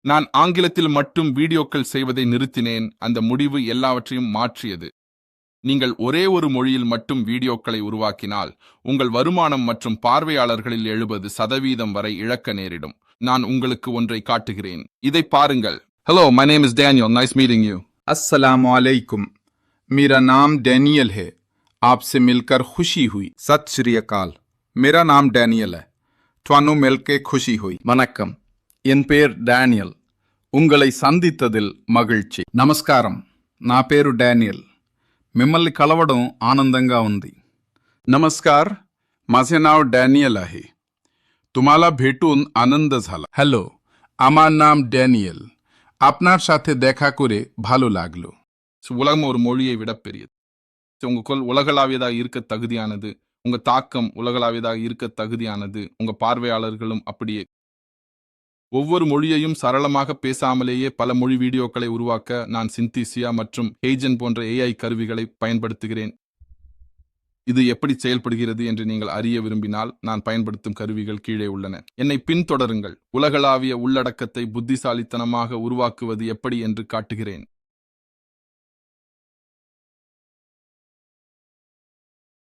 நான் ஆங்கிலத்தில் மட்டும் வீடியோக்கள் செய்வதை நிறுத்தினேன். அந்த முடிவு எல்லாவற்றையும் மாற்றியது. நீங்கள் ஒரே ஒரு மொழியில் மட்டும் வீடியோக்களை உருவாக்கினால் உங்கள் வருமானம் மற்றும் பார்வையாளர்களில் 70% வரை இழக்க நேரிடும். நான் உங்களுக்கு ஒன்றை காட்டுகிறேன். இதை பாருங்கள். Hello, my name is Daniel. Nice meeting you. अस्सलामुअलैकुम। मेरा नाम डैनियल है। आपसे मिलकर खुशी हुई। सत श्री अकाल। मेरा नाम डैनियल है। ट्वानु मिलके खुशी हुई। வணக்கம், என் பேர் டேனியல். உங்களை சந்தித்ததில் மகிழ்ச்சி. నమస్కారం, నా పేరు డానియల్. మిమ్మల్ని కలవడం ఆనందంగా ఉంది. नमस्कार, माझे नाव डॅनियल आहे. तुम्हाला भेटून आनंद झाला. হ্যালো, আমার নাম ড্যানিয়েল। আপনার সাথে দেখা করে ভালো লাগলো। உலகம் ஒரு மொழியை விட பெரியது. உங்க குரல் உலகளாவியதாக இருக்க தகுதியானது. உங்க தாக்கம் உலகளாவியதாக இருக்க தகுதியானது. உங்க பார்வையாளர்களும் அப்படியே. ஒவ்வொரு மொழியையும் சரளமாக பேசாமலேயே பல மொழி வீடியோக்களை உருவாக்க நான் சிந்திசியா மற்றும் ஹேஜன் போன்ற AI கருவிகளை பயன்படுத்துகிறேன். இது எப்படி செயல்படுகிறது என்று நீங்கள் அறிய விரும்பினால் நான் பயன்படுத்தும் கருவிகள் கீழே உள்ளன. என்னை பின்தொடருங்கள். உலகளாவிய உள்ளடக்கத்தை புத்திசாலித்தனமாக உருவாக்குவது எப்படி என்று காட்டுகிறேன்.